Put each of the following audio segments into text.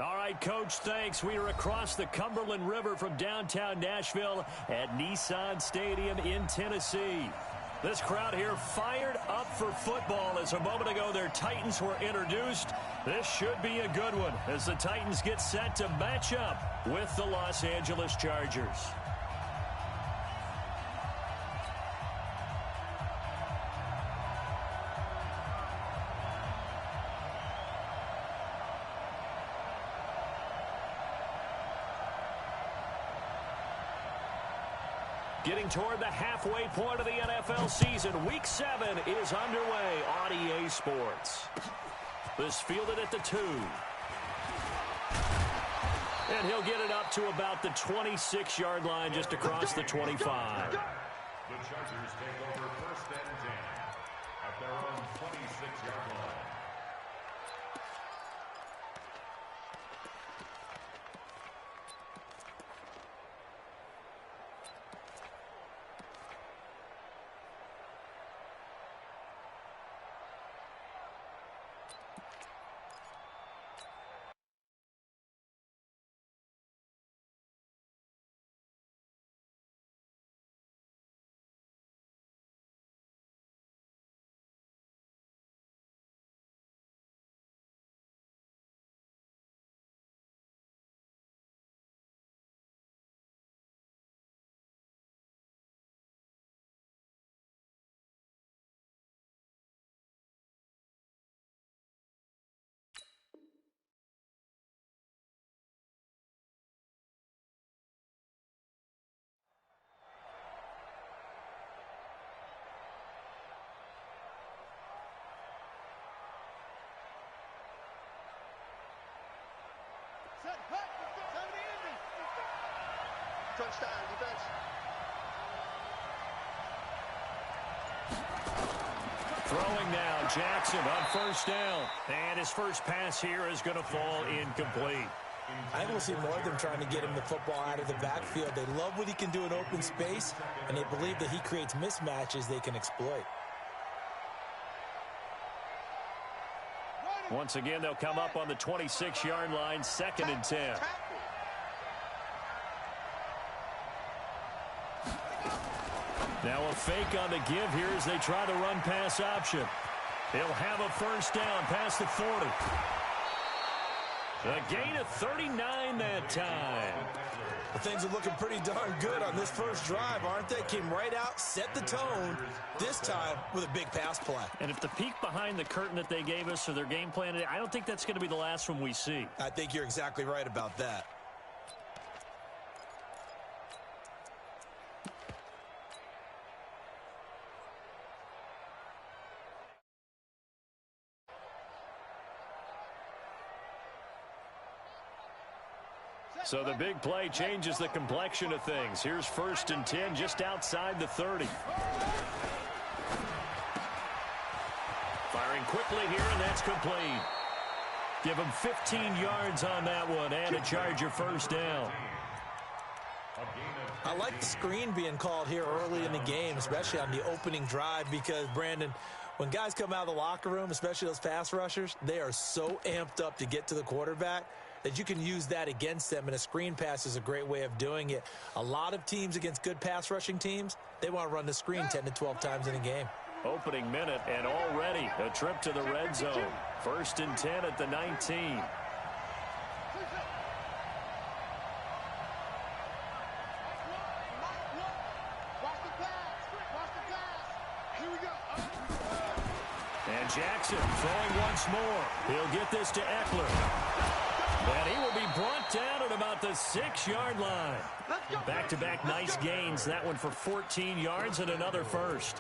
All right, Coach, thanks. We are across the Cumberland River from downtown Nashville at Nissan Stadium in Tennessee. This crowd here fired up for football as a moment ago their Titans were introduced. This should be a good one as the Titans get set to match up with the Los Angeles Chargers. Getting toward the halfway point of the NFL season, Week 7 is underway on EA Sports. This fielded at the 2. And he'll get it up to about the 26-yard line just across the 25. The Chargers take over 1st and 10 at their own 26-yard line. Touchdown, defense. Throwing now, Jackson on 1st down. And his first pass here is going to fall incomplete. I think we'll see more of them trying to get him the football out of the backfield. They love what he can do in open space, and they believe that he creates mismatches they can exploit. Once again, they'll come up on the 26-yard line, 2nd and 10. Now a fake on the give here as they try the run-pass option. He'll have a 1st down past the 40. A gain of 39 that time. Well, things are looking pretty darn good on this first drive, aren't they? Came right out, set the tone, this time with a big pass play. And if the peek behind the curtain that they gave us for their game plan, I don't think that's going to be the last one we see. I think you're exactly right about that. So the big play changes the complexion of things. Here's 1st and 10 just outside the 30. Firing quickly here, and that's complete. Give him 15 yards on that one, and a Charger 1st down. I like the screen being called here early in the game, especially on the opening drive, because, Brandon, when guys come out of the locker room, especially those pass rushers, they are so amped up to get to the quarterback that you can use that against them, and a screen pass is a great way of doing it. A lot of teams against good pass rushing teams, they want to run the screen 10 to 12 times in a game. Opening minute, and already a trip to the red zone. 1st and 10 at the 19. And Jackson throwing once more. He'll get this to Eckler. And he will be brought down at about the 6-yard line. Back-to-back nice gains. That one for 14 yards and another 1st.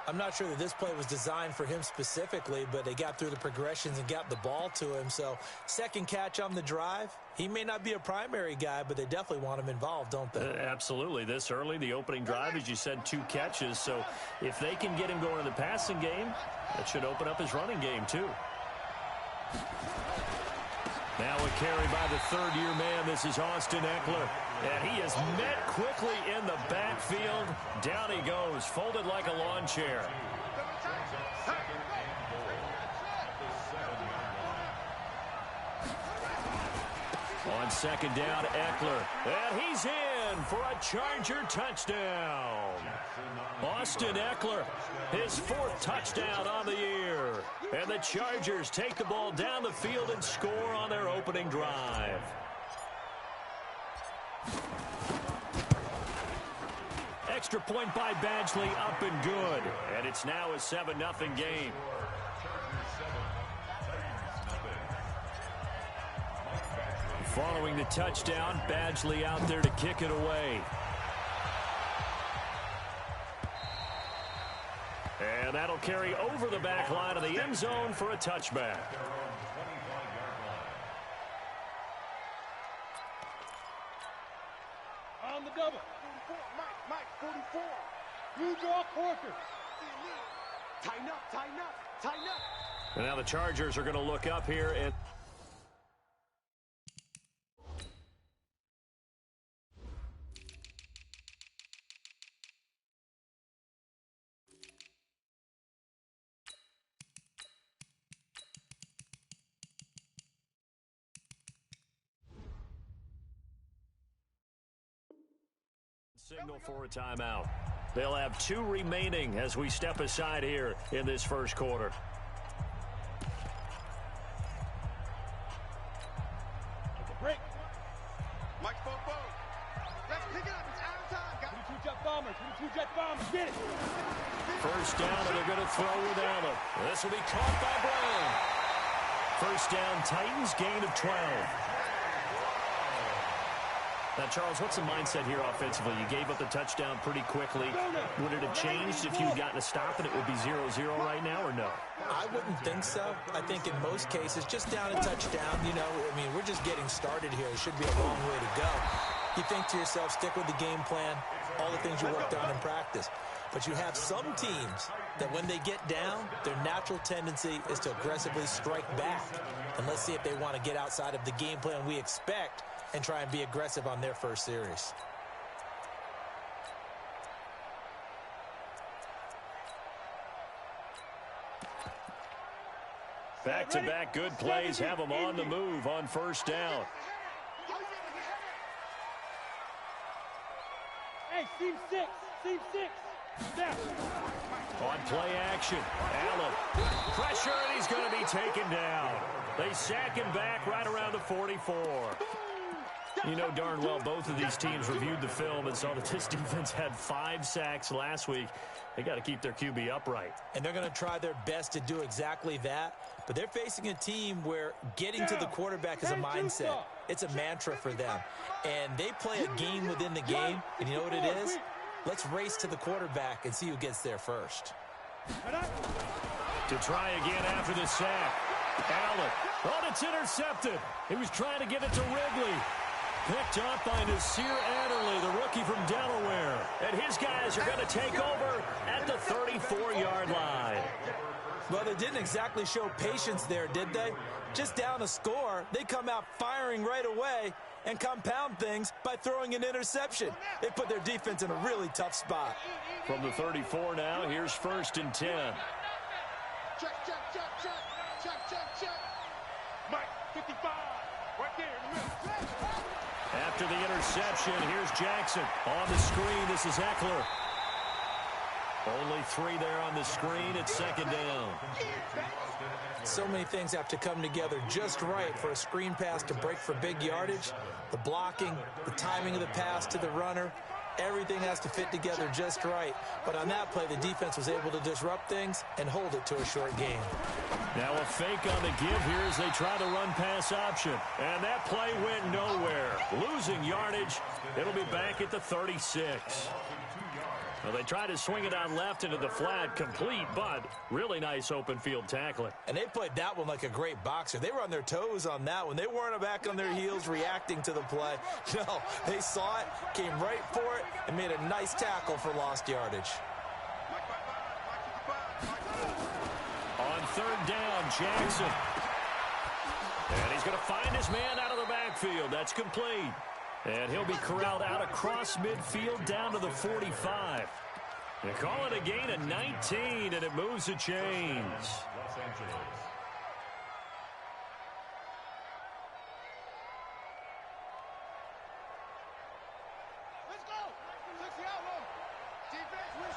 I'm not sure that this play was designed for him specifically, but they got through the progressions and got the ball to him. So 2nd catch on the drive. He may not be a primary guy, but they definitely want him involved, don't they? Absolutely. This early, the opening drive, as you said, 2 catches. So if they can get him going in the passing game, that should open up his running game too. Now a carry by the 3rd-year man. This is Austin Eckler. And he is met quickly in the backfield. Down he goes, folded like a lawn chair. On second down, Eckler. And he's in for a Charger touchdown. Austin Eckler, his 4th touchdown on the year. And the Chargers take the ball down the field and score on their opening drive. Extra point by Badgley, up and good. And it's now a 7-0 game. Following the touchdown, Badgley out there to kick it away. And that'll carry over the back line of the end zone for a touchback. On the double. 44, Mike, 44. You draw Corker. Tighten up, tighten up, tighten up. And now the Chargers are going to look up here and... signal for a timeout. They'll have 2 remaining as we step aside here in this first quarter. Break. Mike Bobo. Let's pick it up. It's out of time. 22 jet bombers. 22 jet bombers. Get it. First down, and they're going to throw with Allen. This will be caught by Brown. First down, Titans, gain of 12. Now, Charles, what's the mindset here offensively? You gave up the touchdown pretty quickly. Would it have changed if you had gotten a stop and it would be 0-0 right now, or no? I wouldn't think so. I think in most cases, just down a touchdown, you know, I mean, we're just getting started here. It should be a long way to go. You think to yourself, stick with the game plan, all the things you worked on in practice. But you have some teams that when they get down, their natural tendency is to aggressively strike back. And let's see if they want to get outside of the game plan we expect and try and be aggressive on their first series. Back-to-back good plays have them on the move on first down. Hey, seam 6. Seam 6. Down. On play action, Allen. Pressure, and he's going to be taken down. They sack him back right around the 44. You know darn well both of these teams reviewed the film and saw that this defense had 5 sacks last week. They got to keep their QB upright. And they're going to try their best to do exactly that. But they're facing a team where getting to the quarterback is a mindset. It's a mantra for them. And they play a game within the game. And you know what it is? Let's race to the quarterback and see who gets there first. To try again after the sack. Allen. Oh, it's intercepted. He was trying to give it to Wrigley. Picked up by Nasir Adderley, the rookie from Delaware. And his guys are going to take over at the 34-yard line. Well, they didn't exactly show patience there, did they? Just down a score, they come out firing right away and compound things by throwing an interception. They put their defense in a really tough spot. From the 34 now, here's 1st and 10. Check, check, check, check. Check, check, check. Mike, 55. Right there in the middle. After the interception, here's Jackson. On the screen, this is Eckler. Only 3 there on the screen. It's 2nd down. So many things have to come together just right for a screen pass to break for big yardage. The blocking, the timing of the pass to the runner, everything has to fit together just right. But on that play, the defense was able to disrupt things and hold it to a short game. Now a fake on the give here as they try the run-pass option. And that play went nowhere. Losing yardage. It'll be back at the 36. Well, they tried to swing it on left into the flat, complete, but really nice open field tackling. And they played that one like a great boxer. They were on their toes on that one. They weren't back on their heels reacting to the play. No, they saw it, came right for it, and made a nice tackle for lost yardage. On 3rd down, Jackson. And he's going to find his man out of the backfield. That's complete. And he'll be corralled out across midfield down to the 45. They call it a gain of 19, and it moves the chains. Los Angeles.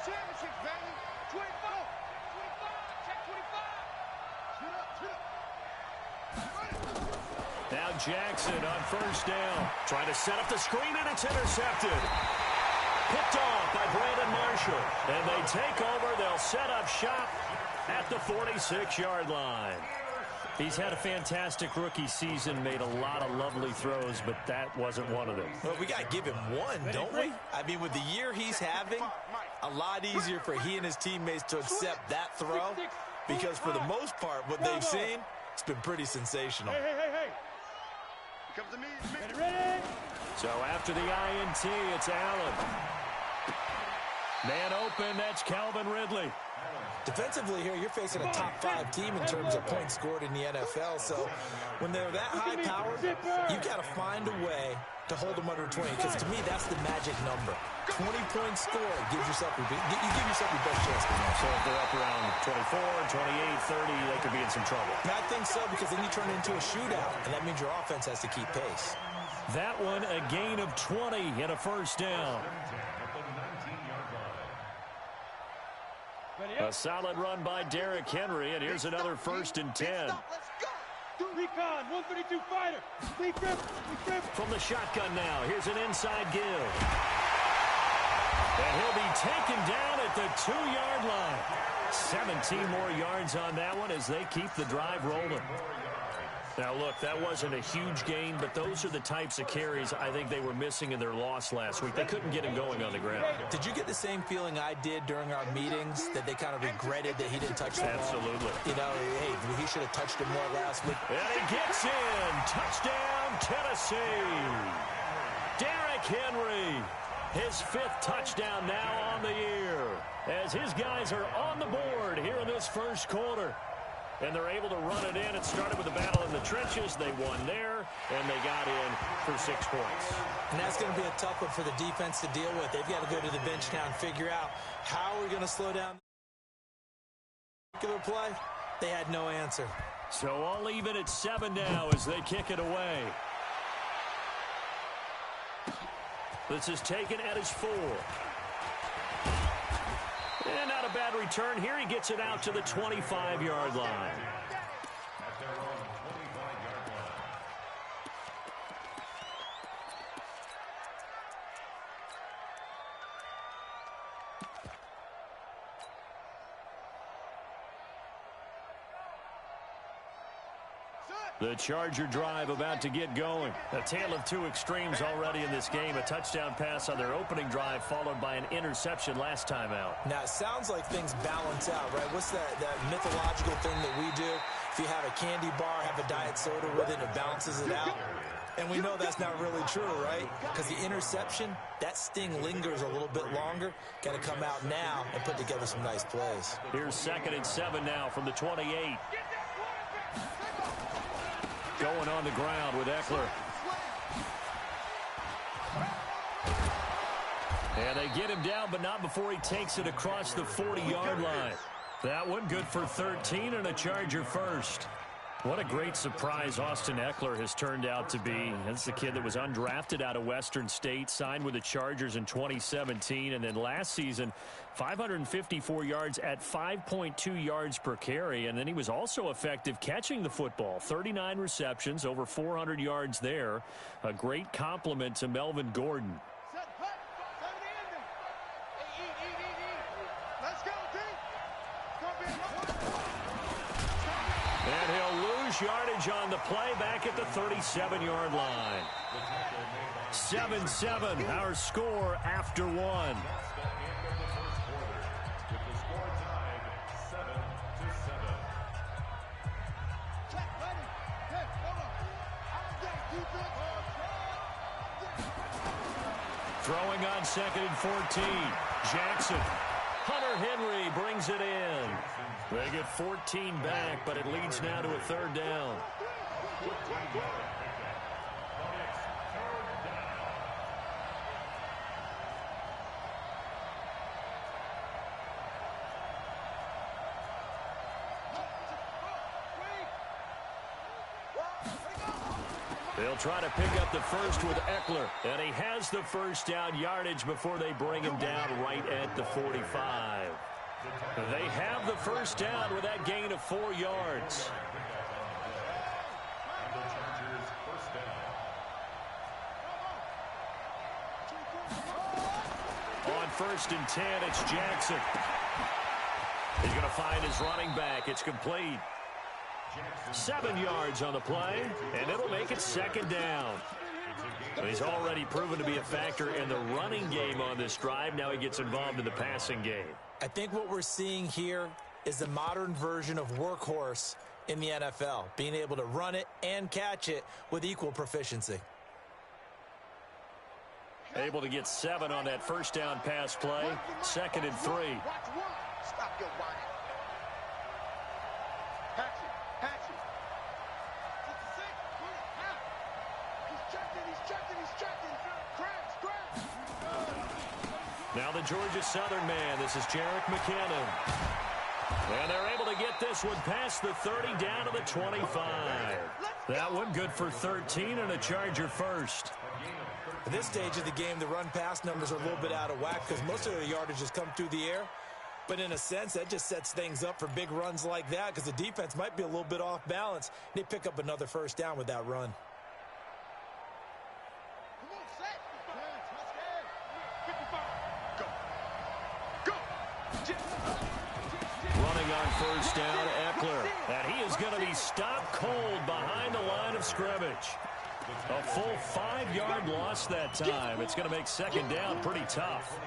championships, baby. 24. 25. Check 25. Now Jackson on first down. Trying to set up the screen, and it's intercepted. Picked off by Brandon Marshall. And they take over. They'll set up shop at the 46-yard line. He's had a fantastic rookie season, made a lot of lovely throws, but that wasn't one of them. Well, we got to give him one, don't we? I mean, with the year he's having, a lot easier for he and his teammates to accept that throw, because for the most part, what they've seen, it's been pretty sensational. Hey. Here comes the meat. Ready? So after the INT, it's Allen. Man open, that's Calvin Ridley. Defensively here, you're facing a top-5 team in terms of points scored in the NFL. So when they're that high-powered, you've got to find a way to hold them under 20. Because to me, that's the magic number. 20 points scored gives yourself your best chance to win. So if they're up around 24, 28, 30, they could be in some trouble. I think so, because then you turn it into a shootout, and that means your offense has to keep pace. That one, a gain of 20 and a first down. A solid run by Derrick Henry, and here's another 1st and 10. Let's go. Recon, 132 fighter. From the shotgun now, here's an inside give. And he'll be taken down at the 2-yard line. 17 more yards on that one as they keep the drive rolling. Now, look, that wasn't a huge gain, but those are the types of carries I think they were missing in their loss last week. They couldn't get him going on the ground. Did you get the same feeling I did during our meetings, that they kind of regretted that he didn't touch the ball? Absolutely. You know, hey, he should have touched it more last week. And he gets in. Touchdown, Tennessee. Derrick Henry, his 5th touchdown now on the year, as his guys are on the board here in this first quarter. And they're able to run it in. It started with a battle in the trenches. They won there, and they got in for 6 points. And that's going to be a tough one for the defense to deal with. They've got to go to the bench now and figure out how we're going to slow down the particular play. They had no answer. So all even at 7 now as they kick it away. This is taken at his 4. And not a bad return here. He gets it out to the 25-yard line. At their own 25-yard line. The Charger drive about to get going. A tale of 2 extremes already in this game. A touchdown pass on their opening drive, followed by an interception last time out. Now, it sounds like things balance out, right? What's that mythological thing that we do? If you have a candy bar, have a diet soda with it, it balances it out. And we know that's not really true, right? Because the interception, that sting lingers a little bit longer. Got to come out now and put together some nice plays. Here's 2nd and 7 now from the 28. Going on the ground with Eckler. And they get him down, but not before he takes it across the 40-yard line. That one good for 13 and a Charger first. What a great surprise Austin Eckler has turned out to be. That's the kid that was undrafted out of Western State, signed with the Chargers in 2017, and then last season, 554 yards at 5.2 yards per carry, and then he was also effective catching the football. 39 receptions, over 400 yards there. A great compliment to Melvin Gordon. Let's go, team. And he'll lose yardage on the play back at the 37-yard line. 7-7, our score after 1. Throwing on 2nd and 14. Jackson. Hunter Henry brings it in. They get 14 back, but it leads now to a 3rd down. They'll try to pick up the first with Eckler, and he has the first down yardage before they bring him down right at the 45. They have the first down with that gain of 4 yards. On 1st and 10, it's Jackson. He's going to find his running back. It's complete. 7 yards on the play, and it'll make it 2nd down. He's already proven to be a factor in the running game on this drive. Now he gets involved in the passing game. I think what we're seeing here is the modern version of workhorse in the NFL, being able to run it and catch it with equal proficiency. Able to get 7 on that first down pass play. 2nd and 3. Stop your whining. Patch it. He's checking. Scratch. Now the Georgia Southern man. This is Jerick McKinnon. And they're able to get this one past the 30 down to the 25. That one good for 13 and a Charger first. At this stage of the game, the run-pass numbers are a little bit out of whack because most of the yardage has come through the air. But in a sense, that just sets things up for big runs like that because the defense might be a little bit off balance. They pick up another first down with that run. Running on first down, Eckler. And he is going to be stopped cold behind the line of scrimmage. A full 5-yard loss that time. It's going to make 2nd down pretty tough.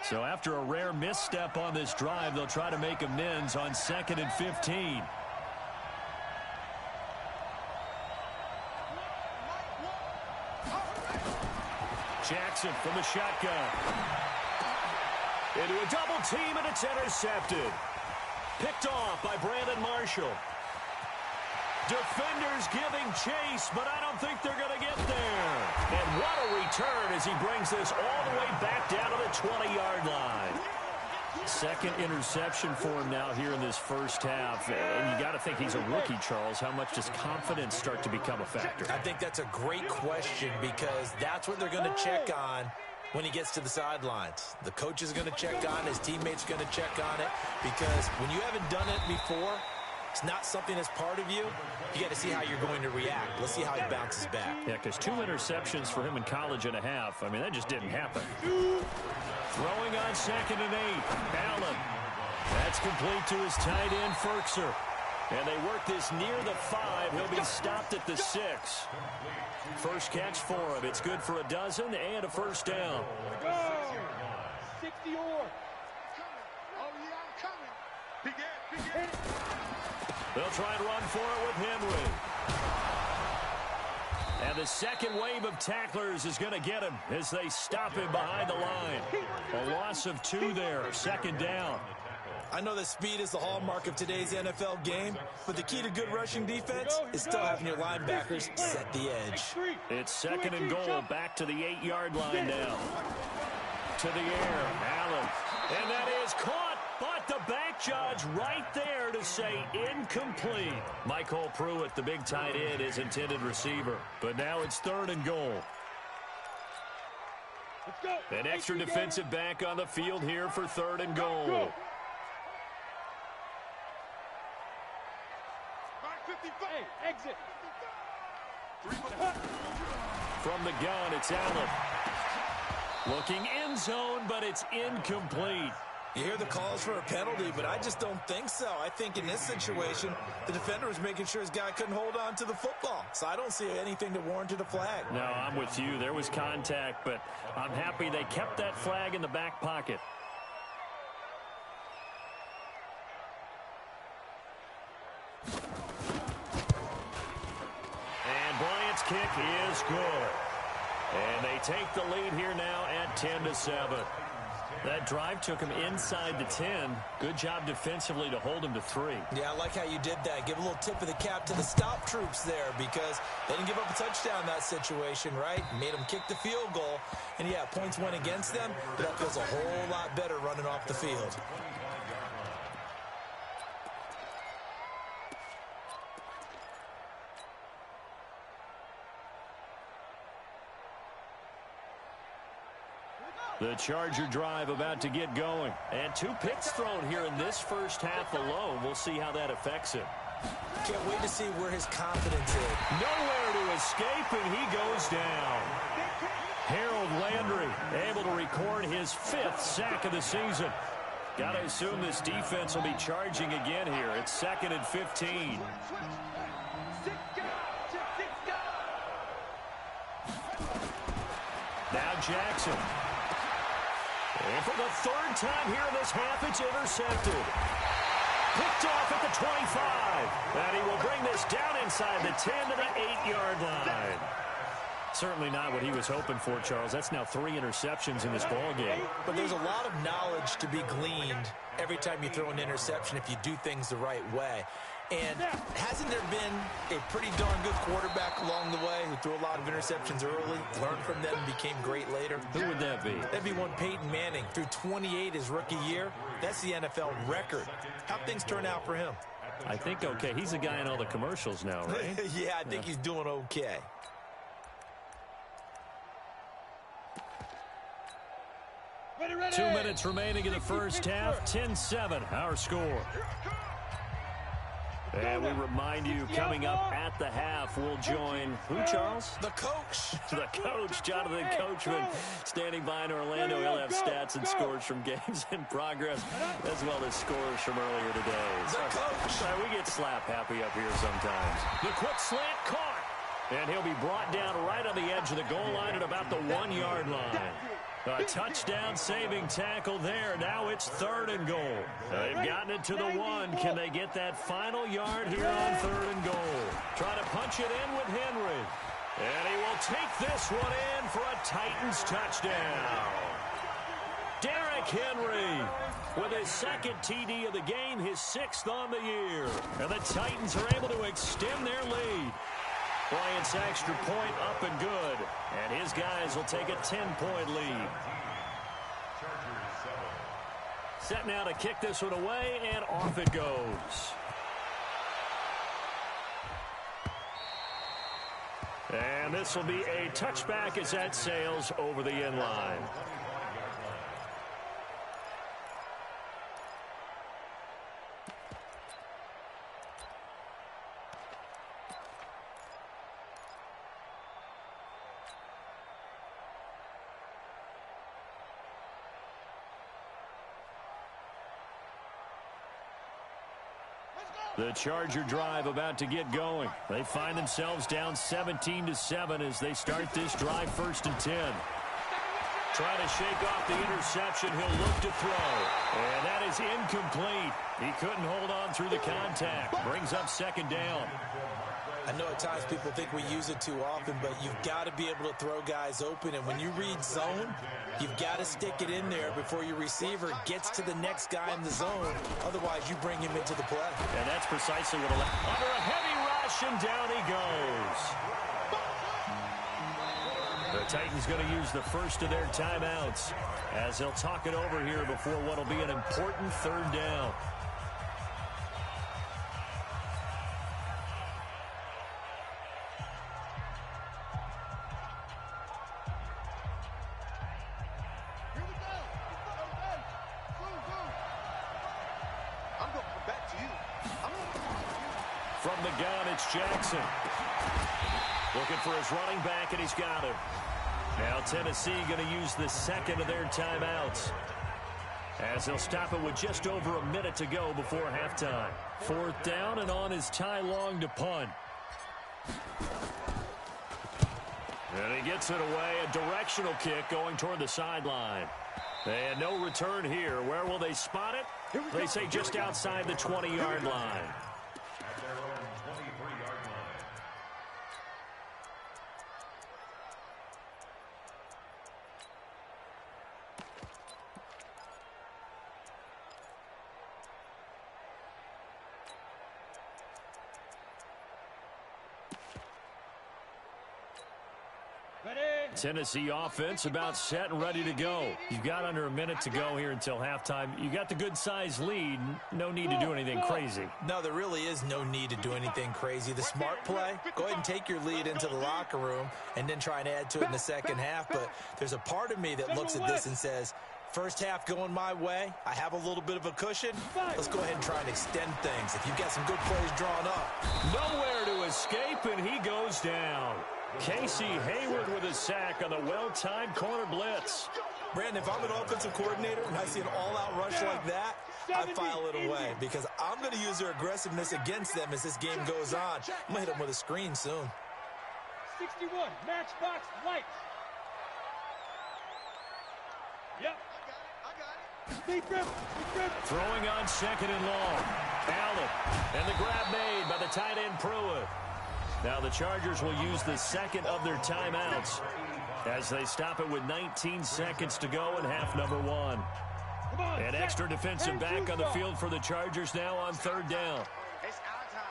So after a rare misstep on this drive, they'll try to make amends on 2nd and 15. Jackson from the shotgun. Into a double team, and it's intercepted. Picked off by Brandon Marshall. Defenders giving chase, but I don't think they're going to get there. And what a return as he brings this all the way back down to the 20-yard line. 2nd interception for him now here in this first half. And you got to think he's a rookie, Charles. How much does confidence start to become a factor? I think that's a great question because that's what they're going to check on when he gets to the sidelines. The coach is going to check on it. His teammates are going to check on it because when you haven't done it before, it's not something that's part of you. You got to see how you're going to react. Let's see how he bounces back. Yeah, because 2 interceptions for him in college and a half. I mean, that just didn't happen. Throwing on 2nd and 8. Allen. That's complete to his tight end, Ferkser. And they work this near the 5. He'll be stopped at the 6. First catch for him. It's good for a dozen and a first down. 60 or. Oh, yeah, I'm coming. Begin. They'll try and run for it with Henry. And the second wave of tacklers is going to get him as they stop him behind the line. A loss of 2 there. 2nd down. I know that speed is the hallmark of today's NFL game, but the key to good rushing defense is still having your linebackers set the edge. It's 2nd and goal. Back to the 8-yard line now. To the air. Allen. And that is caught. But the back judge right there to say incomplete. Michael Pruitt, the big tight end, is intended receiver. But now it's 3rd and goal. An extra defensive back on the field here for 3rd and goal. Exit. From the gun, it's Allen. Looking end zone, but it's incomplete. You hear the calls for a penalty, but I just don't think so. I think in this situation, the defender was making sure his guy couldn't hold on to the football. So I don't see anything that warranted a flag. No, I'm with you. There was contact, but I'm happy they kept that flag in the back pocket. And Bryant's kick is good. And they take the lead here now at 10-7. That drive took him inside the 10. Good job defensively to hold him to 3. Yeah, I like how you did that. Give a little tip of the cap to the stop troops there because they didn't give up a touchdown in that situation, right? Made them kick the field goal. And, yeah, points went against them, but that feels a whole lot better running off the field. The Charger drive about to get going. And 2 picks thrown here in this first half alone. We'll see how that affects him. Can't wait to see where his confidence is. Nowhere to escape, and he goes down. Harold Landry able to record his 5th sack of the season. Got to assume this defense will be charging again here. It's 2nd and 15. Now Jackson. And for the 3rd time here in this half, it's intercepted. Picked off at the 25. And he will bring this down inside the 10 to the 8-yard line. Certainly not what he was hoping for, Charles. That's now 3 interceptions in this ball game. But there's a lot of knowledge to be gleaned every time you throw an interception if you do things the right way. And hasn't there been a pretty darn good quarterback along the way who threw a lot of interceptions early, learned from them, and became great later? Who would that be? That'd be one Peyton Manning. Threw 28 his rookie year. That's the NFL record. How'd things turn out for him? I think okay. He's a guy in all the commercials now, right? Yeah, I think he's doing okay. Ready. 2 minutes remaining in the first half. 10-7, our score. And we remind you, coming up at the half, we'll join who, Charles? The coach. The coach, Jonathan Coachman, standing by in Orlando. He'll have stats and scores from games in progress, as well as scores from earlier today. The coach. We get slap happy up here sometimes. The quick slant caught. And he'll be brought down right on the edge of the goal line at about the 1-yard line. A touchdown-saving tackle there. Now it's 3rd and goal. They've gotten it to the 1. Can they get that final yard here on 3rd and goal? Try to punch it in with Henry. And he will take this one in for a Titans touchdown. Derrick Henry with his 2nd TD of the game, his 6th on the year. And the Titans are able to extend their lead. Bryant's extra point up and good. And his guys will take a 10-point lead. Set now to kick this one away, and off it goes. And this will be a touchback as that sails over the end line. The Charger drive about to get going. They find themselves down 17-7 as they start this drive 1st and 10. Trying to shake off the interception. He'll look to throw. And that is incomplete. He couldn't hold on through the contact. Brings up 2nd down. I know at times people think we use it too often, but you've got to be able to throw guys open. And when you read zone, you've got to stick it in there before your receiver gets to the next guy in the zone. Otherwise, you bring him into the play. And that's precisely what under a heavy rush, and down he goes. The Titans going to use the first of their timeouts as they'll talk it over here before what will be an important 3rd down. From the gun, it's Jackson. Looking for his running back, and he's got him. Now Tennessee going to use the 2nd of their timeouts as they'll stop it with just over a minute to go before halftime. 4th down, and on is Ty Long to punt. And he gets it away. A directional kick going toward the sideline. And no return here. Where will they spot it? They say just outside the 20-yard line. At their own 23-yard line. Tennessee offense about set and ready to go. You've got under a minute to go here until halftime. You got the good-sized lead. No need to do anything crazy. No, there really is no need to do anything crazy. The smart play, go ahead and take your lead into the locker room and then try and add to it in the second half. But there's a part of me that looks at this and says, first half going my way, I have a little bit of a cushion. Let's go ahead and try and extend things. If you've got some good plays drawn up. Nowhere to escape, and he goes down. Casey Hayward with a sack on the well-timed corner blitz. Brandon, if I'm an offensive coordinator and I see an all-out rush like that, I file it away because I'm going to use their aggressiveness against them as this game goes on. I'm going to hit them with a screen soon. 61, matchbox lights. Yep. I got it. Throwing on second and long. Allen. And the grab made by the tight end Pruitt. Now the Chargers will use the second of their timeouts as they stop it with 19 seconds to go in half number one. An extra defensive back on the field for the Chargers now on third down. It's our time.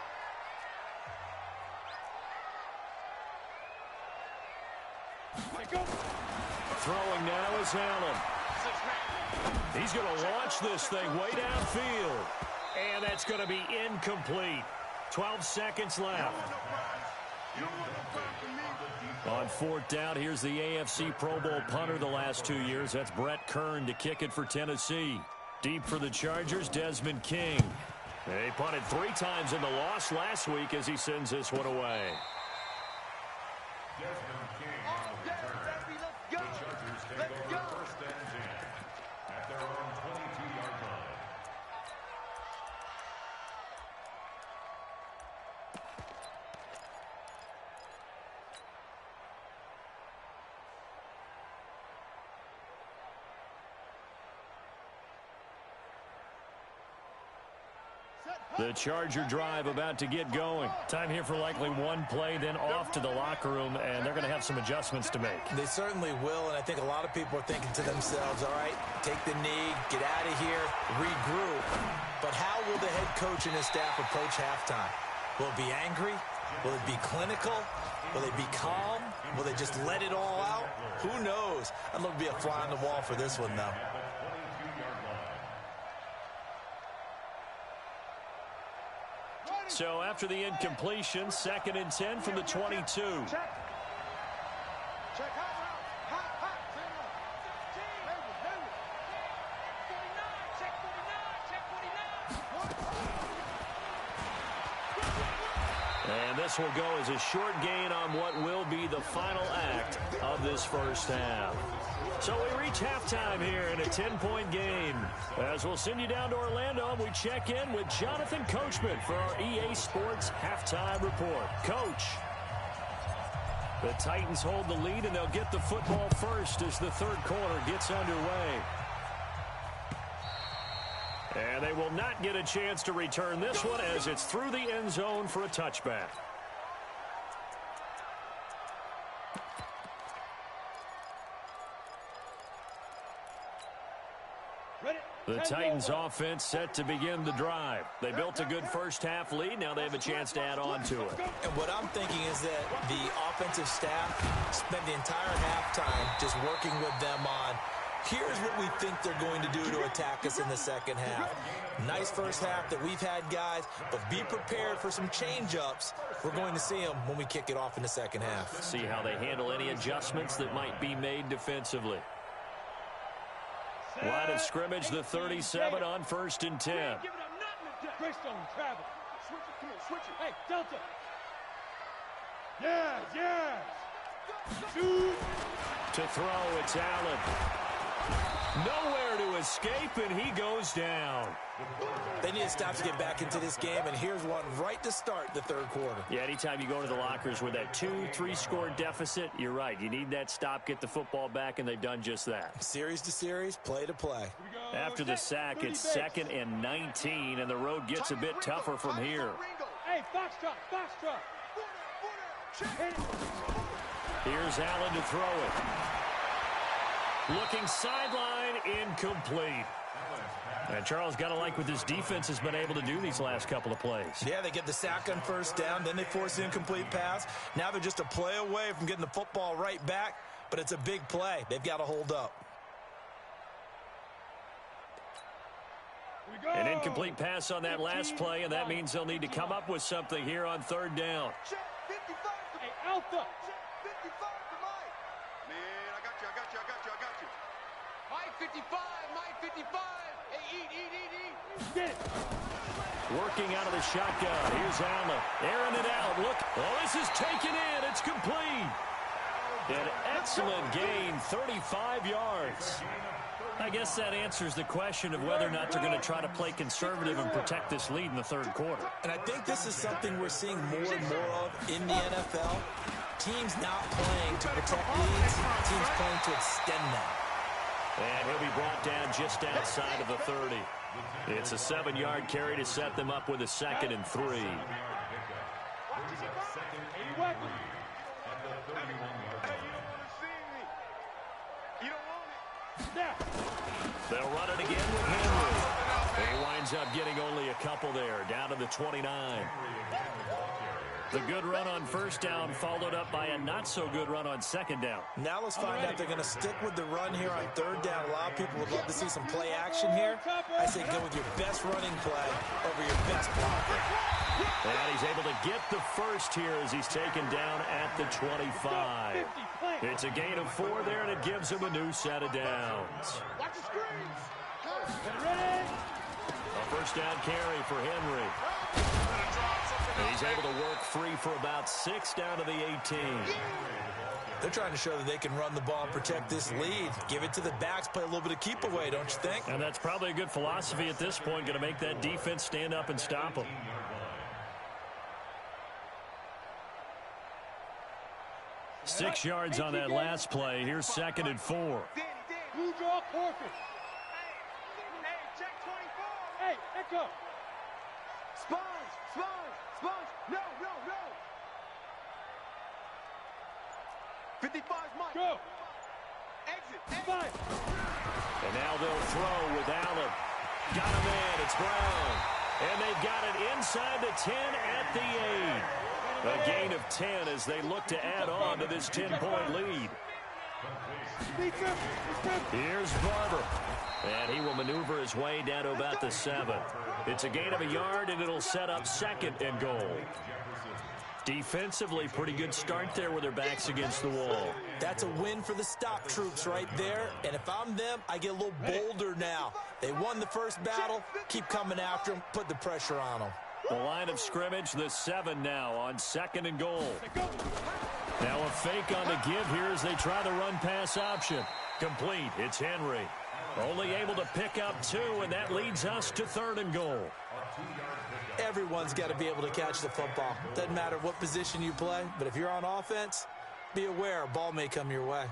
Throwing now is Allen. He's going to launch this thing way downfield. And that's going to be incomplete. 12 seconds left. On fourth down, here's the AFC Pro Bowl punter the last 2 years. That's Brett Kern to kick it for Tennessee. Deep for the Chargers, Desmond King. They punted 3 times in the loss last week as he sends this one away. Desmond King on the return. The Chargers take over first and 10 at their own 22-yard line. The Charger drive about to get going. Time here for likely one play, then off to the locker room, and they're going to have some adjustments to make. They certainly will, and I think a lot of people are thinking to themselves, all right, take the knee, get out of here, regroup. But how will the head coach and his staff approach halftime? Will it be angry? Will it be clinical? Will they be calm? Will they just let it all out? Who knows? I'd love to be a fly on the wall for this one, though. So after the incompletion, 2nd and 10 from the 22. Check. And this will go as a short gain on what will be the final act of this first half. So we reach halftime here in a 10-point game. As we'll send you down to Orlando, we check in with Jonathan Coachman for our EA Sports Halftime Report. Coach. The Titans hold the lead, and they'll get the football first as the third quarter gets underway. And they will not get a chance to return this one as it's through the end zone for a touchback. The Titans offense set to begin the drive. They built a good first half lead. Now they have a chance to add on to it. And what I'm thinking is that the offensive staff spent the entire halftime just working with them on, here's what we think they're going to do to attack us in the second half. Nice first half that we've had, guys, but be prepared for some change-ups. We're going to see them when we kick it off in the second half. See how they handle any adjustments that might be made defensively. Line of scrimmage, the 37 on 1st and 10. Greystone, travel. Switch it, come on, switch it. Hey, Delta. Yes. Shoot. To throw, it's Allen. Nowhere to escape, and he goes down. They need to stop to get back into this game, and here's one right to start the third quarter. Yeah, anytime you go to the lockers with that 2-3 score deficit, you're right. You need that stop, get the football back, and they've done just that. Series to series, play to play. After the sack, it's 2nd and 19, and the road gets a bit tougher from here. Hey, Foxtrot. Here's Allen to throw it. Looking sideline, incomplete. And Charles, got to like what this defense has been able to do these last couple of plays. Yeah, they get the sack on first down, then they force the incomplete pass. Now they're just a play away from getting the football right back, but it's a big play. They've got to hold up. An incomplete pass on that last play, and that means they'll need to come up with something here on third down. Check 55 to hey, Alpha. Check 55 to Mike. Man, I got you. Mike 55, Mike 55. Hey, eat. Get it. Working out of the shotgun. Here's Allen. Airing it out. Look. Oh, this is taken in. It's complete. An excellent gain, 35 yards. I guess that answers the question of whether or not they're going to try to play conservative and protect this lead in the third quarter. And I think this is something we're seeing more and more of in the NFL. Teams not playing to protect leads, teams playing to extend them. And he'll be brought down just outside of the 30. It's a 7-yard carry to set them up with a 2nd and 3. They'll run it again with Henry. He winds up getting only a couple there, down to the 29. The good run on first down followed up by a not-so-good run on second down. Now let's find out if they're going to stick with the run here on third down. A lot of people would love to see some play action here. I say go with your best running play over your best blocker. And he's able to get the first here as he's taken down at the 25. It's a gain of 4 there, and it gives him a new set of downs. Watch the screens. A first down carry for Henry. He's able to work free for about 6 down to the 18. They're trying to show that they can run the ball and protect this lead. Give it to the backs, play a little bit of keep away, don't you think? And that's probably a good philosophy at this point, going to make that defense stand up and stop them. Six yards on that last play. Here's 2nd and 4. Blue draw quarter. Hey, check 24. Hey, echo. Sponge. No. 55's Mike. Go. Exit. 5. And now they'll throw with Allen. Got him in. It's Brown. And they've got it inside the 10 at the 8. A gain of 10 as they look to add on to this 10-point lead. Here's Barber. And he will maneuver his way down to about the 7. It's a gain of a yard, and it'll set up 2nd and goal. Defensively, pretty good start there with their backs against the wall. That's a win for the stop troops right there. And if I'm them, I get a little bolder now. They won the first battle. Keep coming after them. Put the pressure on them. The line of scrimmage, the 7 now on 2nd and goal. Now a fake on the give here as they try the run-pass option. Complete. It's Henry. Only able to pick up 2, and that leads us to 3rd and goal. Everyone's got to be able to catch the football. Doesn't matter what position you play, but if you're on offense, be aware a ball may come your way.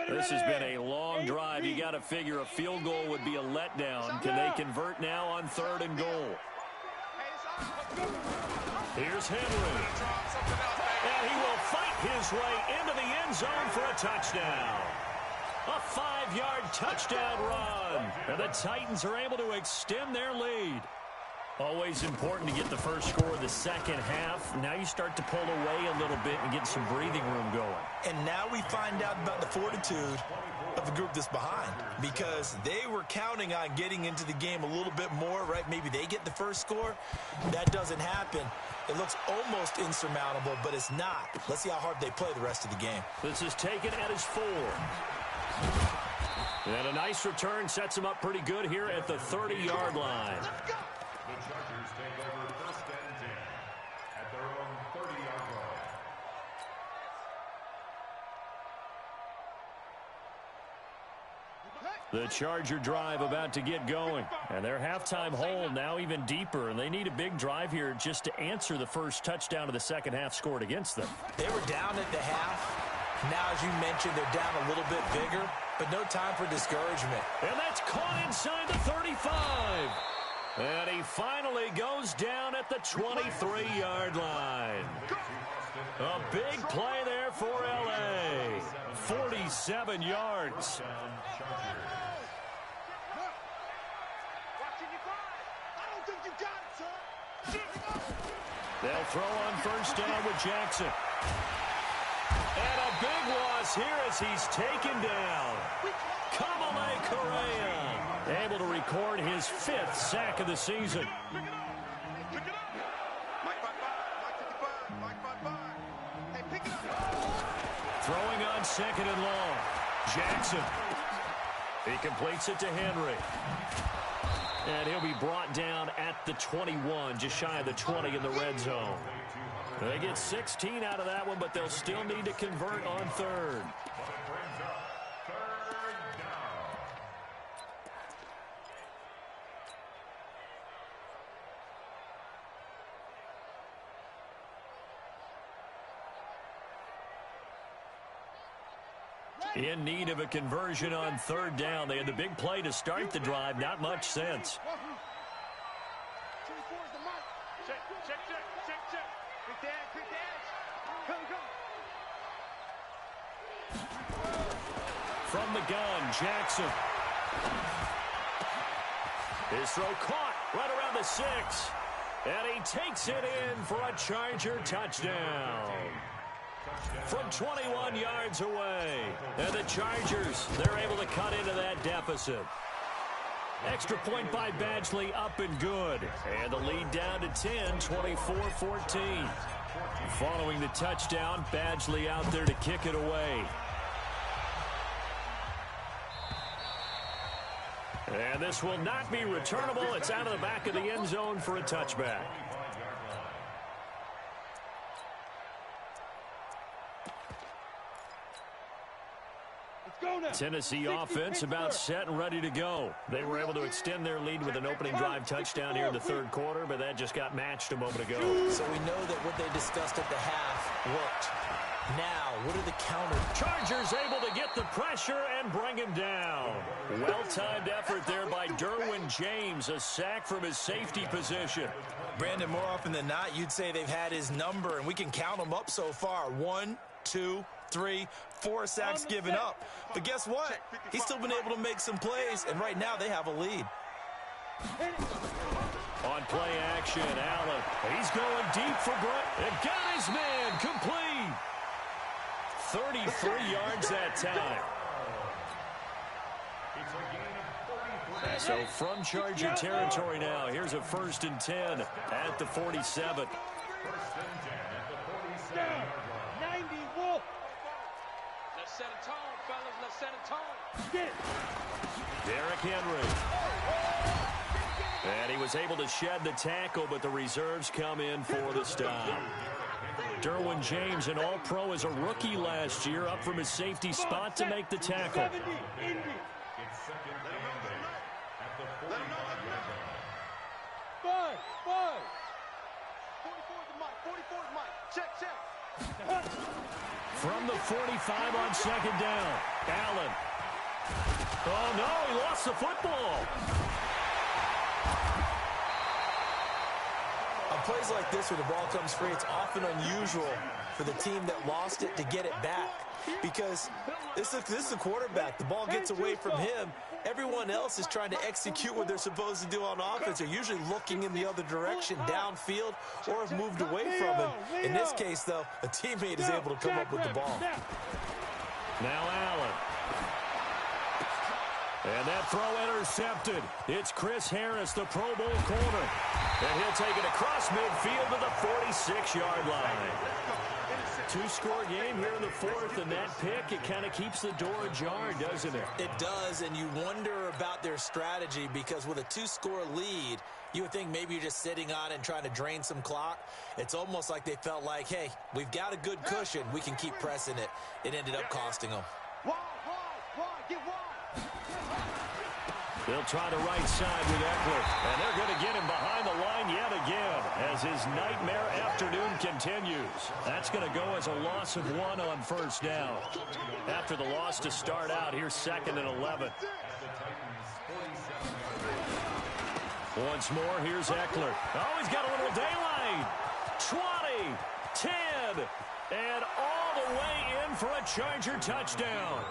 This has been a long drive. You got to figure a field goal would be a letdown. Can they convert now on 3rd and goal? Here's Henry. And he will fight his way into the end zone for a touchdown. A 5-yard touchdown run. And the Titans are able to extend their lead. Always important to get the first score of the second half. Now you start to pull away a little bit and get some breathing room going. And now we find out about the fortitude of the group that's behind, because they were counting on getting into the game a little bit more, right? Maybe they get the first score. That doesn't happen. It looks almost insurmountable, but it's not. Let's see how hard they play the rest of the game. This is taken at his 4. And a nice return sets him up pretty good here at the 30-yard line. The Chargers take over 1st and 10 at their own 30-yard line. The Charger drive about to get going. And their halftime hole now even deeper. And they need a big drive here just to answer the first touchdown of the second half scored against them. They were down at the half. Now, as you mentioned, they're down a little bit bigger, but no time for discouragement. And that's caught inside the 35. And he finally goes down at the 23-yard line. A big play there for L.A. 47 yards. They'll throw on first down with Jackson. And a big loss here as he's taken down. Kamale Correa able to record his 5th sack of the season. Throwing on second and long. Jackson. He completes it to Henry. And he'll be brought down at the 21, just shy of the 20 in the red zone. They get 16 out of that one, but they'll still need to convert on third. In need of a conversion on third down. They had the big play to start the drive. Not much sense. From the gun, Jackson. His throw caught right around the 6. And he takes it in for a Charger touchdown. From 21 yards away. And the Chargers, they're able to cut into that deficit. Extra point by Badgley, up and good. And the lead down to 10, 24-14. Following the touchdown, Badgley out there to kick it away. And this will not be returnable. It's out of the back of the end zone for a touchback. Tennessee offense about set and ready to go. They were able to extend their lead with an opening drive touchdown here in the third quarter, but that just got matched a moment ago. So we know that what they discussed at the half worked. Now, what are the counters? Chargers able to get the pressure and bring him down. Well-timed effort there by Derwin James, a sack from his safety position. Brandon, more often than not, you'd say they've had his number, and we can count them up so far. 1, 2, 3, 4 sacks given up. But guess what? He's still been able to make some plays, and right now they have a lead. On play action, Allen. He's going deep for Brett. And got his man complete. 33 yards that time. So from Charger territory now, here's a 1st and 10 at the 47. 90 Wolf. Let's set a tone, fellas. Let's set a tone. Derrick Henry. And he was able to shed the tackle, but the reserves come in for the stop. Derwin James, an all-pro as a rookie last year, up from his safety spot to make the tackle. From the 45 on second down, Allen. Oh, no, he lost the football. On plays like this where the ball comes free, it's often unusual for the team that lost it to get it back. Because this is the quarterback. The ball gets away from him. Everyone else is trying to execute what they're supposed to do on offense. They're usually looking in the other direction, downfield, or have moved away from him. In this case, though, a teammate is able to come up with the ball. Now Allen. And that throw intercepted. It's Chris Harris, the Pro Bowl corner. And he'll take it across midfield to the 46-yard line. Two-score game here in the fourth, and that pick, it kind of keeps the door ajar, doesn't it? It does, and you wonder about their strategy because with a 2-score lead, you would think maybe you're just sitting on it and trying to drain some clock. It's almost like they felt like, hey, we've got a good cushion. We can keep pressing it. It ended up costing them. They'll try the right side with Eckler, and they're going to get him behind the line yet again as his nightmare afternoon continues. That's going to go as a loss of 1 on first down. After the loss to start out, here's 2nd and 11. Once more, here's Eckler. Oh, he's got a little daylight. 20, 10, and all the way in for a Charger touchdown.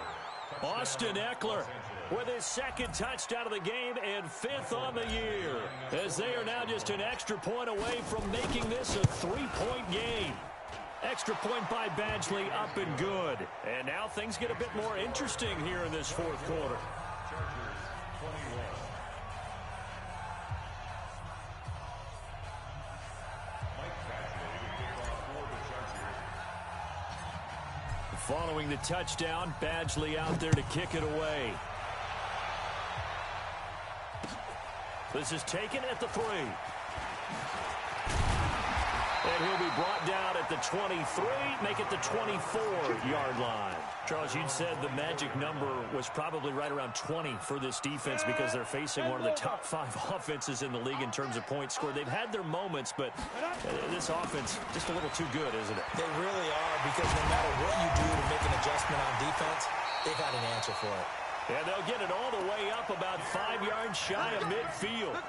Austin Eckler with his second touchdown of the game and 5th on the year, as they are now just an extra point away from making this a 3-point game. Extra point by Badgley, up and good. And now things get a bit more interesting here in this fourth quarter. Following the touchdown, Badgley out there to kick it away. This is taken at the 3. And he'll be brought down at the 23, make it the 24-yard line. Charles, you'd said the magic number was probably right around 20 for this defense because they're facing one of the top 5 offenses in the league in terms of points scored. They've had their moments, but this offense just a little too good, isn't it? They really are, because no matter what you do to make an adjustment on defense, they've got an answer for it. And they'll get it all the way up about 5 yards shy of midfield.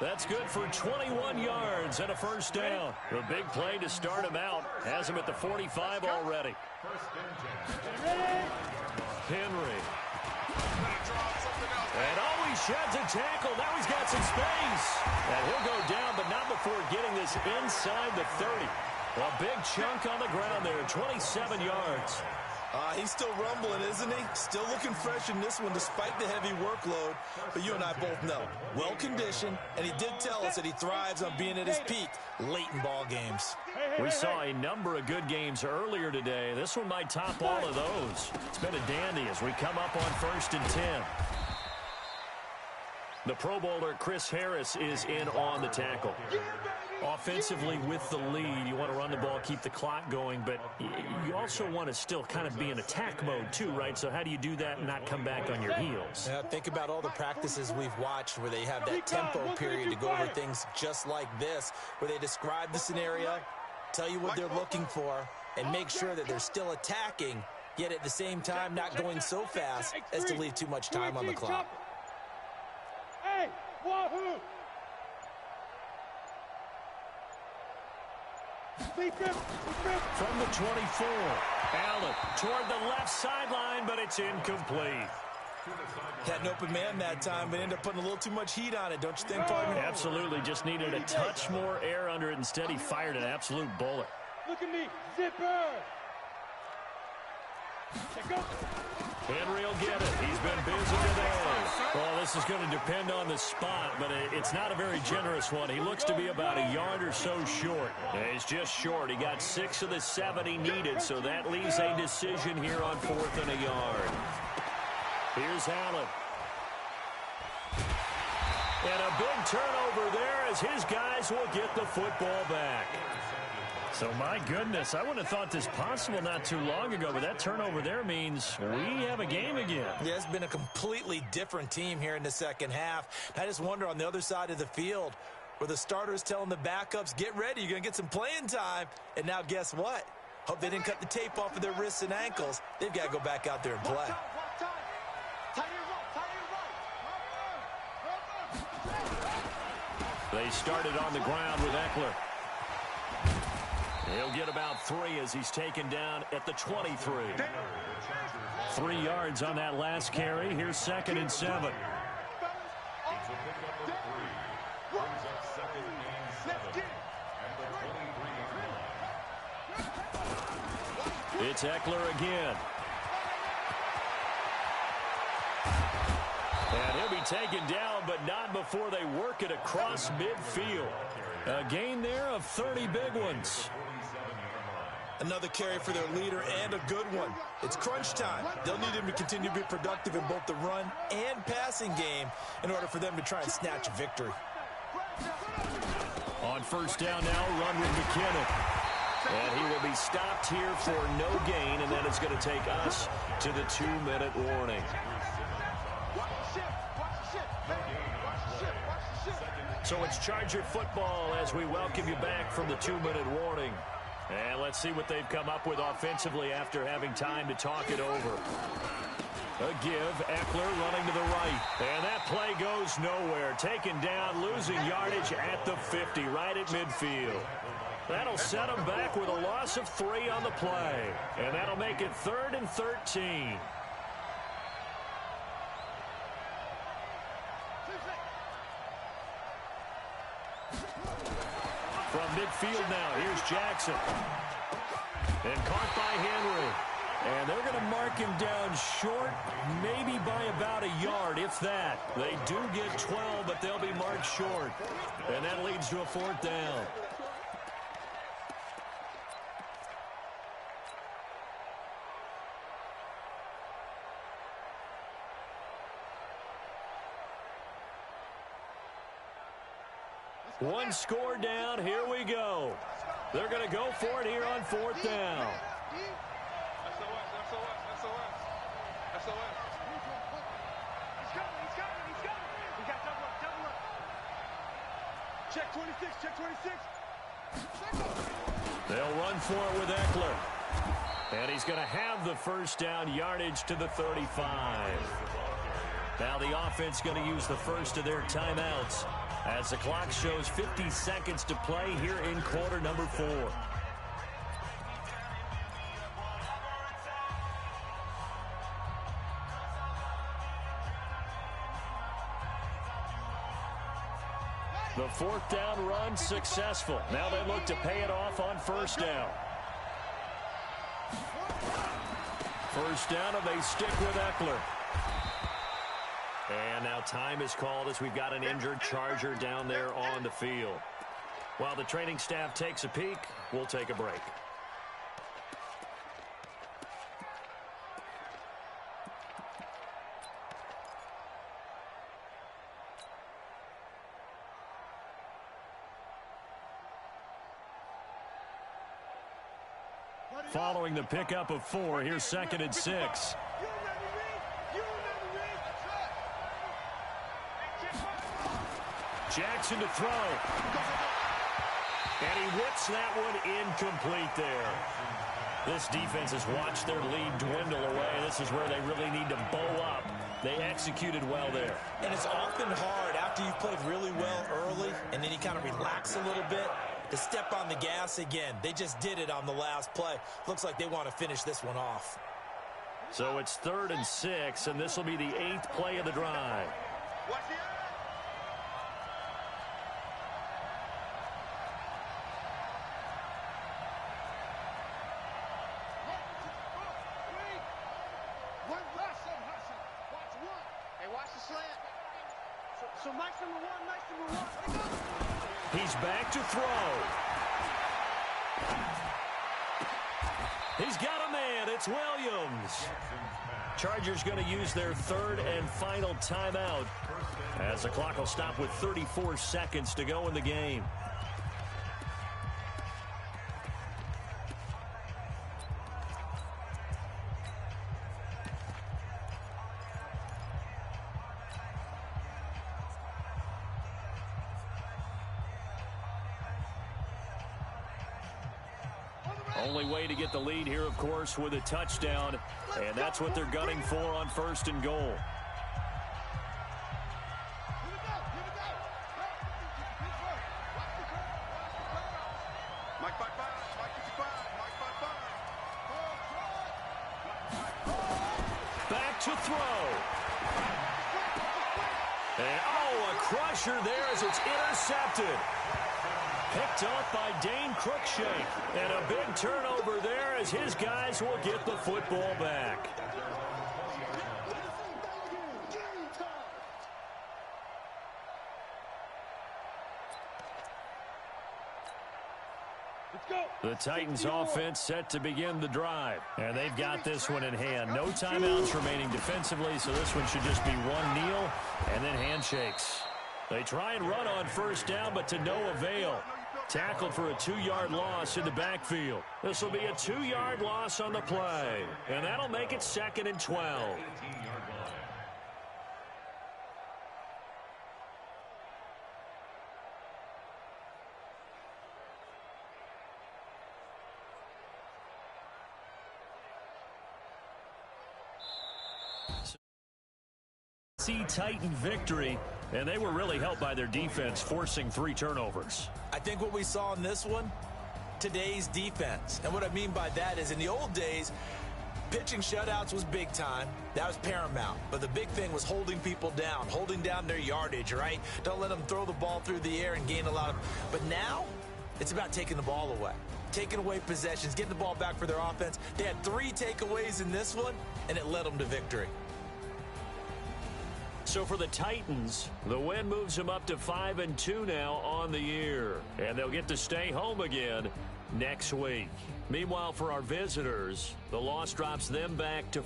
That's good for 21 yards and a first down. The big play to start him out has him at the 45 already. Henry. And he sheds a tackle. Now he's got some space. And he'll go down, but not before getting this inside the 30. A big chunk on the ground there, 27 yards. He's still rumbling, isn't he? Still looking fresh in this one despite the heavy workload. But you and I both know, well-conditioned, and he did tell us that he thrives on being at his peak late in ball games. We saw a number of good games earlier today. This one might top all of those. It's been a dandy as we come up on 1st and 10. The Pro Bowler Chris Harris is in on the tackle. Offensively with the lead, you want to run the ball, keep the clock going, but you also want to still kind of be in attack mode too, right? So how do you do that and not come back on your heels? Yeah, think about all the practices we've watched where they have that tempo period to go over things just like this, where they describe the scenario, tell you what they're looking for, and make sure that they're still attacking, yet at the same time not going so fast as to leave too much time on the clock. Hey, wahoo! From the 24, Allen toward the left sideline, but it's incomplete. Had an open man that time, but ended up putting a little too much heat on it, don't you think, partner? Absolutely, just needed a touch more air under it. Instead, he fired an absolute bullet. Look at me, zipper! Henry will get it. He's been busy today. Well, this is going to depend on the spot, but it's not a very generous one. He looks to be about a yard or so short. He's just short. He got 6 of the 7 he needed, so that leaves a decision here on 4th and a yard. Here's Allen. And a big turnover there as his guys will get the football back. So, my goodness, I wouldn't have thought this possible not too long ago, but that turnover there means we have a game again. Yeah, it's been a completely different team here in the second half. I just wonder on the other side of the field where the starters telling the backups, get ready, you're going to get some playing time. And now guess what? Hope they didn't cut the tape off of their wrists and ankles. They've got to go back out there and play. They started on the ground with Eckler. He'll get about 3 as he's taken down at the 23. 3 yards on that last carry. Here's 2nd and 7. It's Eckler again. And he'll be taken down, but not before they work it across midfield. A gain there of 30 big ones. Another carry for their leader and a good one. It's crunch time. They'll need him to continue to be productive in both the run and passing game in order for them to try and snatch a victory. On 1st down now, run with McKinnon. And he will be stopped here for no gain, and then it's going to take us to the 2-minute warning. So it's Charger football as we welcome you back from the 2-minute warning. And let's see what they've come up with offensively after having time to talk it over. A give, Eckler running to the right. And that play goes nowhere. Taken down, losing yardage at the 50, right at midfield. That'll set them back with a loss of 3 on the play. And that'll make it 3rd and 13. From midfield now, here's Jackson. And caught by Henry. And they're going to mark him down short, maybe by about a yard, if that. They do get 12, but they'll be marked short. And that leads to a 4th down. One score down. Here we go. They're going to go for it here on 4th down. Check 26, check 26. They'll run for it with Eckler. And he's going to have the 1st down, yardage to the 35. Now the offense going to use the first of their timeouts as the clock shows 50 seconds to play here in quarter number 4. The 4th down run successful. Now they look to pay it off on 1st down. 1st down, and they stick with Eckler. And now time is called as we've got an injured Charger down there on the field. While the training staff takes a peek, we'll take a break. Following the pickup of 4, here's 2nd and 6. Jackson to throw. And he whips that one incomplete there. This defense has watched their lead dwindle away. This is where they really need to bow up. They executed well there. And it's often hard after you've played really well early and then you kind of relax a little bit to step on the gas again. They just did it on the last play. Looks like they want to finish this one off. So it's 3rd and 6, and this will be the 8th play of the drive. So Mike's number 1, Mike's number 1. He's back to throw. He's got a man. It's Williams. Chargers going to use their 3rd and final timeout as the clock will stop with 34 seconds to go in the game. Only way to get the lead here, of course, with a touchdown, and that's what they're gunning for on 1st and goal. Mike 55, Mike 55, Mike 55. Back to throw. And, oh, a crusher there as it's intercepted. Picked up by Dane Cruikshank. And a big turnover there as his guys will get the football back. The Titans offense set to begin the drive. And they've got this one in hand. No timeouts remaining defensively, so this one should just be one kneel and then handshakes. They try and run on 1st down, but to no avail. Tackled for a 2-yard loss in the backfield. This will be a 2-yard loss on the play. And that'll make it 2nd and 12. Titan victory, and they were really helped by their defense forcing 3 turnovers. I think what we saw in this one, today's defense. And what I mean by that is in the old days, pitching shutouts was big time. That was paramount. But the big thing was holding people down, holding down their yardage, right? Don't let them throw the ball through the air and gain a lot of... But now, it's about taking the ball away. Taking away possessions, getting the ball back for their offense. They had 3 takeaways in this one, and it led them to victory. So for the Titans, the win moves them up to 5-2 now on the year. And they'll get to stay home again next week. Meanwhile, for our visitors, the loss drops them back to